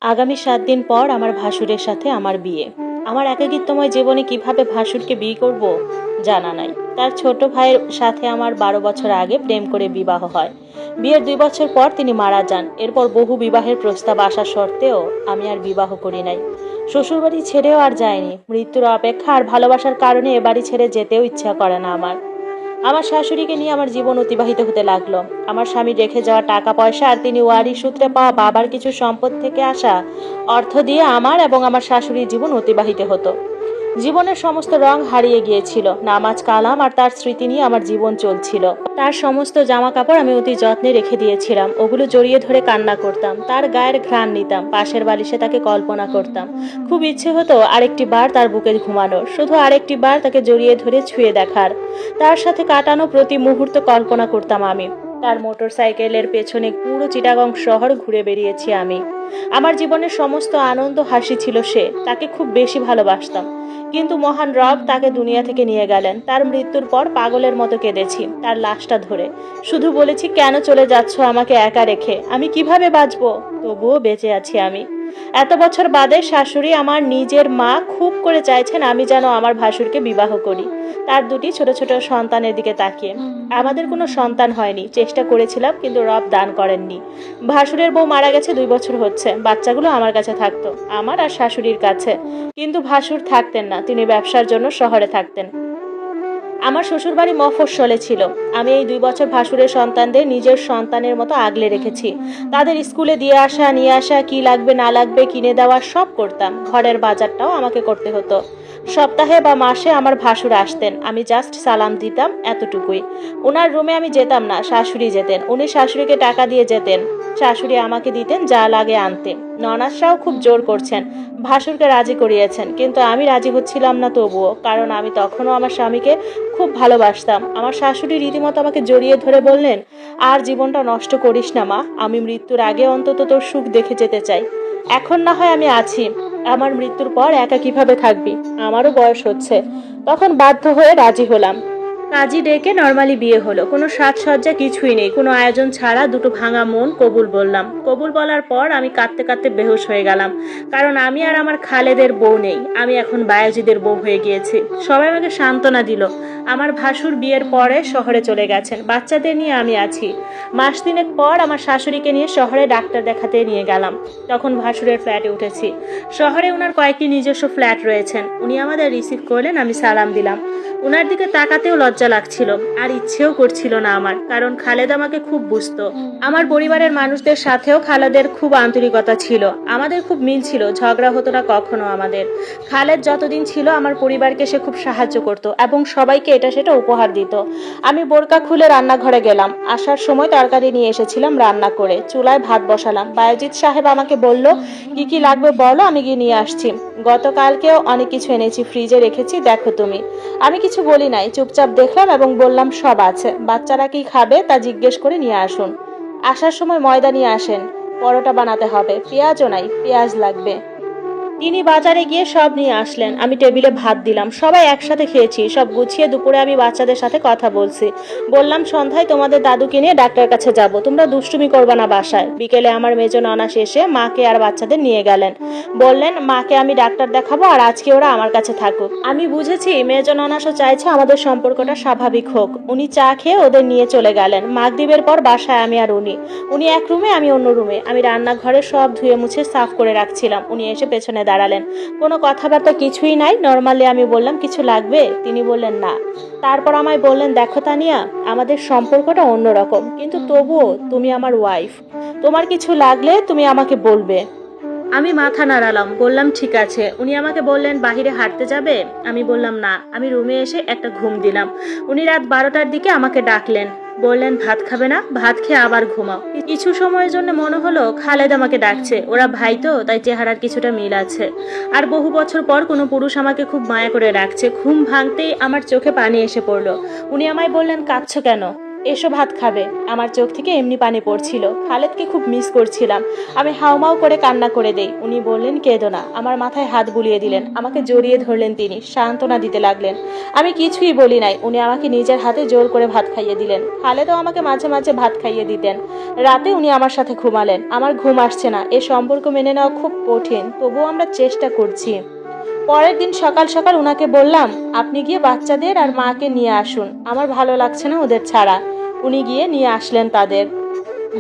আগামী ৭ দিন পর আমার ভাসুরের সাথে আমার বিয়ে। আমার একাকিত্বময় জীবনে কিভাবে ভাসুরকে বিয়ে করব জানা নাই। তার ছোট ভাইয়ের সাথে আমার ১২ বছর আগে প্রেম করে বিবাহ হয়। বিয়ের ২ বছর পর তিনি মারা যান। এরপর বহু বিবাহের প্রস্তাব আসা সত্ত্বেও আমি আর বিবাহ করি নাই। শ্বশুরবাড়ি ছেড়েও আর যায়নি। মৃত্যুর অপেক্ষা আর ভালোবাসার কারণে এ বাড়ি ছেড়ে যেতেও ইচ্ছা করে না আমার। আমার শাশুড়িকে নিয়ে আমার জীবন অতিবাহিত হতে লাগলো। আমার স্বামী রেখে যাওয়া টাকা পয়সা আর তিনি ওয়ারি সূত্রে পাওয়া বাবার কিছু সম্পদ থেকে আসা অর্থ দিয়ে আমার এবং আমার শাশুড়ির জীবন অতিবাহিত হতো। জীবনের সমস্ত রং হারিয়ে গিয়েছিল। নামাজ কালাম আর তার স্মৃতি নিয়ে আমার জীবন চলছিল। তার সমস্ত জামা কাপড় আমি অতি যত্নে রেখে দিয়েছিলাম। ওগুলো জড়িয়ে ধরে কান্না করতাম, তার গায়ের ঘ্রাণ নিতাম, পাশের বালিশে তাকে কল্পনা করতাম। খুব ইচ্ছে হতো আরেকটি বার তার বুকে ঘুমানোর, শুধু আরেকটি বার তাকে জড়িয়ে ধরে ছুঁয়ে দেখার। তার সাথে কাটানো প্রতি মুহূর্ত কল্পনা করতাম আমি। তার মোটর সাইকেলের পেছনে পুরো চিটাগং শহর ঘুরে বেরিয়েছি আমি। আমার জীবনের সমস্ত আনন্দ হাসি ছিল সে। তাকে খুব বেশি ভালোবাসতাম। কিন্তু মহান রব তাকে দুনিয়া থেকে নিয়ে গেলেন। তার মৃত্যুর পর পাগলের মতো কেঁদেছি তার লাশটা ধরে। শুধু বলেছি, কেন চলে যাচ্ছ আমাকে একা রেখে? আমি কিভাবে বাঁচবো? তবুও বেঁচে আছি আমি। এত বছর বাদে শাশুড়ি, আমার নিজের মা, খুব করে চাইছেন আমি যেন আমার ভাসুরকে বিবাহ করি। তার দুটি ছোট ছোট সন্তানের দিকে তাকিয়ে। আমাদের কোনো সন্তান হয়নি, চেষ্টা করেছিলাম কিন্তু রব দান করেননি। ভাসুরের বউ মারা গেছে, ২ বছর হচ্ছে। বাচ্চাগুলো আমার কাছে থাকতো, আমার আর শাশুড়ির কাছে। কিন্তু ভাসুর থাকতেন না, তিনি ব্যবসার জন্য শহরে থাকতেন। আমার শ্বশুরবাড়ি মফস্বলে ছিল। আমি এই ২ বছর ভাসুরের সন্তানদের নিজের সন্তানের মতো আগলে রেখেছি। তাদের স্কুলে দিয়ে আসা, নিয়ে আসা, কি লাগবে না লাগবে কিনে দেওয়া সব করতাম। ঘরের বাজারটাও আমাকে করতে হতো। সপ্তাহে বা মাসে আমার ভাসুর আসতেন, আমি জাস্ট সালাম দিতাম, এতটুকুই। ওনার রুমে আমি যেতাম না, শাশুড়ি যেতেন। উনি শাশুড়িকে টাকা দিয়ে যেতেন, শাশুড়ি আমাকে দিতেন যা লাগে আনতে। ননাসরাও খুব জোর করছেন, ভাসুরকে রাজি করিয়েছেন, কিন্তু আমি রাজি হচ্ছিলাম না তবুও, কারণ আমি তখনও আমার স্বামীকে খুব ভালোবাসতাম। আমার শাশুড়ি রীতিমতো আমাকে জড়িয়ে ধরে বললেন, আর জীবনটা নষ্ট করিস না মা, আমি মৃত্যুর আগে অন্তত তোর সুখ দেখে যেতে চাই। এখন না হয় আমি আছি, আমার মৃত্যুর পর একা কিভাবে থাকবি? আমারও বয়স হচ্ছে। তখন বাধ্য হয়ে রাজি হলাম। কাজী ডেকে নর্মালি বিয়ে হলো। কোনো সাজসজ্জা কিছুই নেই, কোনো আয়োজন ছাড়া দুটো ভাঙা মন কবুল বললাম। কবুল বলার পর আমি কাঁদতে কাঁদতে বেহুশ হয়ে গেলাম, কারণ আমি আর আমার খালেদের বউ নেই, আমি এখন বায়াজিদের বউ হয়ে গিয়েছি। সবাই আমাকে সান্ত্বনা দিল। আমার ভাসুর বিয়ের পরে শহরে চলে গেছেন, বাচ্চাদের নিয়ে আমি আছি। মাস তিনেক পর আমার শাশুড়িকে নিয়ে শহরে ডাক্তার দেখাতে নিয়ে গেলাম। তখন ভাসুরের ফ্ল্যাটে উঠেছি। শহরে ওনার কয়েকটি নিজস্ব ফ্ল্যাট রয়েছেন। উনি আমাদের রিসিভ করলেন, আমি সালাম দিলাম। ওনার দিকে তাকাতেও লজ্জা লাগছিল, আর ইচ্ছেও করছিল না আমার, কারণ খালেদ আমাকে খুব বুঝতো। আমার পরিবারের মানুষদের সাথেও খালেদের খুব আন্তরিকতা ছিল, আমাদের খুব মিল ছিল, ঝগড়া হতো না কখনো আমাদের। খালেদ যতদিন ছিল আমার পরিবারকে সে খুব সাহায্য করত এবং সবাইকে এটা সেটা উপহার দিত। আমি বোরকা খুলে রান্নাঘরে গেলাম। আসার সময় তরকারি নিয়ে এসেছিলাম, রান্না করে চুলায় ভাত বসালাম। বায়েজিদ সাহেব আমাকে বলল, কি কি লাগবে বলো, আমি গিয়ে নিয়ে আসছি। গতকালকেও অনেক কিছু এনেছি, ফ্রিজে রেখেছি, দেখো তুমি। আমি কিছু বলি নাই, চুপচাপ দেখলাম এবং বললাম, সব আছে, বাচ্চারা কি খাবে তা জিজ্ঞেস করে নিয়ে আসুন। আসার সময় ময়দা নিয়ে আসেন, পরোটা বানাতে হবে, পেঁয়াজও নাই, পেঁয়াজ লাগবে। তিনি বাজারে গিয়ে সব নিয়ে আসলেন। আমি টেবিলে ভাত দিলাম, সবাই একসাথে খেয়েছি। সব গুছিয়ে দুপুরে আমি বাচ্চাদের সাথে কথা বলছি। বললাম, সন্ধ্যায় তোমাদের দাদুকে নিয়ে ডাক্তারের কাছে যাব, তোমরা দুষ্টুমি করবা না বাসায়। বিকেলে আমার মেজ ননাস এসে মাকে আর বাচ্চাদের নিয়ে গেলেন। বললেন, মাকে আমি ডাক্তার দেখাবো আর আজকে ওরা আমার কাছে থাকুক। আমি বুঝেছি মেজ ননাসও চাইছে আমাদের সম্পর্কটা স্বাভাবিক হোক। উনি চা খেয়ে ওদের নিয়ে চলে গেলেন। মাগরিবের পর বাসায় আমি আর উনি এক রুমে, আমি অন্য রুমে। আমি রান্নাঘরে সব ধুয়ে মুছে সাফ করে রাখছিলাম। উনি এসে পেছনে দাঁড়ালেন। কোনো কথাবার্তা কিছুই নাই, নর্মালি আমি বললাম, কিছু লাগবে? তিনি বললেন না। তারপর আমায় বললেন, দেখো তানিয়া, আমাদের সম্পর্কটা অন্যরকম, কিন্তু তবুও তুমি আমার ওয়াইফ। তোমার কিছু লাগলে তুমি আমাকে বলবে। আমি মাথা নাড়ালাম, বললাম ঠিক আছে। উনি আমাকে বললেন, বাহিরে হাঁটতে যাবে? আমি বললাম না। আমি রুমে এসে একটা ঘুম দিলাম। উনি রাত 12টার দিকে আমাকে ডাকলেন, বললেন, ভাত খাবে না? ভাত খেয়ে আবার ঘুমাও। কিছু সময়ের জন্য মনে হলো খালেদ আমাকে ডাকছে। ওরা ভাই তো, তাই চেহারার কিছুটা মিল আছে। আর বহু বছর পর কোনো পুরুষ আমাকে খুব মায়া করে রাখছে। ঘুম ভাঙতেই আমার চোখে পানি এসে পড়লো। উনি আমায় বললেন, কাঁদছো কেন? এসো ভাত খাবে। আমার চোখ থেকে এমনি পানি পড়ছিল। খালেদকে খুব মিস করছিলাম। আমি হাউমাউ করে কান্না করে দেই। উনি বললেন কেঁদো না। আমার মাথায় হাত বুলিয়ে দিলেন, আমাকে জড়িয়ে ধরলেন, তিনি সান্ত্বনা দিতে লাগলেন। আমি কিছুই বলি নাই। উনি আমাকে নিজের হাতে জোর করে ভাত খাইয়ে দিলেন। খালেদও আমাকে মাঝে মাঝে ভাত খাইয়ে দিতেন। রাতে উনি আমার সাথে ঘুমালেন। আমার ঘুম আসছে না। এ সম্পর্ক মেনে নেওয়া খুব কঠিন, তবুও আমরা চেষ্টা করছি। পরের দিন সকাল সকাল উনাকে বললাম, আপনি গিয়ে বাচ্চাদের আর মাকে নিয়ে আসুন, আমার ভালো লাগছে না ওদের ছাড়া। উনি গিয়ে নিয়ে আসলেন তাদের।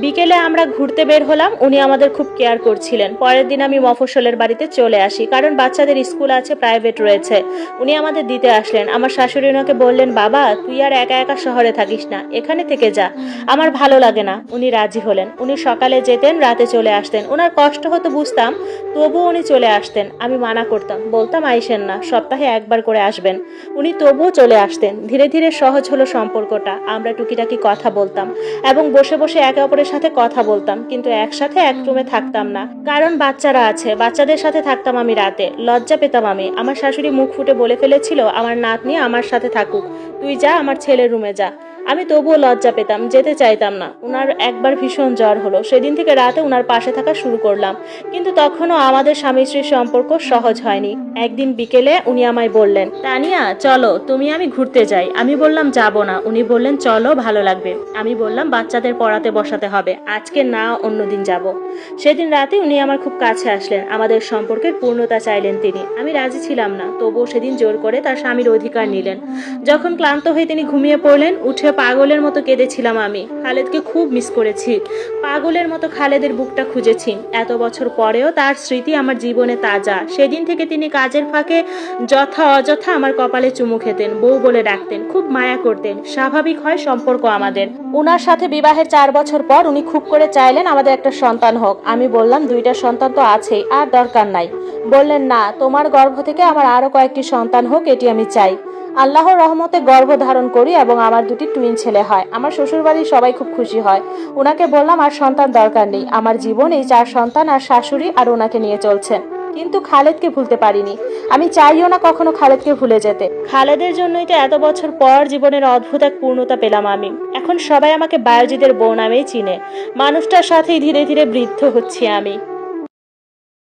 বিকেলে আমরা ঘুরতে বের হলাম। উনি আমাদের খুব কেয়ার করছিলেন। পরের দিন আমি মফস্বলের বাড়িতে চলে আসি, কারণ বাচ্চাদের স্কুল আছে, প্রাইভেট রয়েছে। উনি আমাদের দিতে আসলেন। আমার শাশুড়ি ওনাকে বললেন, বাবা তুই আর একা একা শহরে থাকিস না, এখানে থেকে যা, আমার ভালো লাগে না। উনি রাজি হলেন। উনি সকালে যেতেন, রাতে চলে আসতেন। ওনার কষ্ট হতো বুঝতাম, তবুও উনি চলে আসতেন। আমি মানা করতাম, বলতাম আইসেন না, সপ্তাহে একবার করে আসবেন। উনি তবুও চলে আসতেন। ধীরে ধীরে সহজ হলো সম্পর্কটা। আমরা টুকিটাকি কথা বলতাম এবং বসে বসে একে অপরের সাথে কথা বলতাম, কিন্তু একসাথে এক রুমে থাকতাম না, কারণ বাচ্চারা আছে। বাচ্চাদের সাথে থাকতাম আমি রাতে। লজ্জা পেতাম আমি। আমার শাশুড়ি মুখ ফুটে বলে ফেলেছিল, আমার নাতনি আমার সাথে থাকুক, তুই যা আমার ছেলের রুমে যা। আমি তবুও লজ্জা পেতাম, যেতে চাইতাম না। উনার একবার ভীষণ জ্বর হলো, সেদিন থেকে রাতে উনার পাশে থাকা শুরু করলাম, কিন্তু তখনও আমাদের স্বামী স্ত্রীর সম্পর্ক সহজ হয়নি। একদিন বিকেলে উনি আমায় বললেন, তানিয়া চলো তুমি আমি ঘুরতে যাই। আমি বললাম যাব না। উনি বললেন চলো, ভালো লাগবে। আমি বললাম বাচ্চাদের পড়াতে বসাতে হবে, আজকে না অন্যদিন যাব। সেদিন রাতে উনি আমার খুব কাছে আসলেন। আমাদের সম্পর্কের পূর্ণতা চাইলেন তিনি। আমি রাজি ছিলাম না, তবুও সেদিন জোর করে তার স্বামীর অধিকার নিলেন। যখন ক্লান্ত হয়ে তিনি ঘুমিয়ে পড়লেন, উঠে পাগলের মতো কেঁদেছিলাম আমি। খালেদকে খুব মিস করেছি। পাগলের মতো খালেদের বুকটা খুঁজেছি। এত বছর পরেও তার স্মৃতি আমার জীবনে তাজা। সেদিন থেকে তিনি কাজের ফাঁকে যথা অযথা আমার কপালে চুমু খেতেন, বউ বলে ডাকতেন, খুব মায়া করতেন। স্বাভাবিক হয় সম্পর্ক আমাদের। উনার সাথে বিবাহের 4 বছর পর উনি খুব করে চাইলেন আমাদের একটা সন্তান হোক। আমি বললাম 2টা সন্তান তো আছেই, আর দরকার নাই। বললেন না, তোমার গর্ভ থেকে আমার আরো কয়েকটি সন্তান হোক, এটি আমি চাই। আল্লাহর রহমতে গর্ভ ধারণ করি এবং আমার 2টি টুইন ছেলে হয়। আমার শ্বশুরবাড়ির সবাই খুব খুশি হয়। ওনাকে বললাম আর সন্তান দরকার নেই, আমার জীবন এই 4 সন্তান আর শাশুড়ি আর ওনাকে নিয়ে চলছেন। কিন্তু খালেদকে ভুলতে পারিনি। আমি চাইও না কখনো খালেদকে ভুলে যেতে। খালেদের জন্যই তো এত বছর পর জীবনের অদ্ভুত এক পূর্ণতা পেলাম আমি। এখন সবাই আমাকে বায়োজিদের বউ নামেই চিনে। মানুষটার সাথেই ধীরে ধীরে বৃদ্ধ হচ্ছি আমি।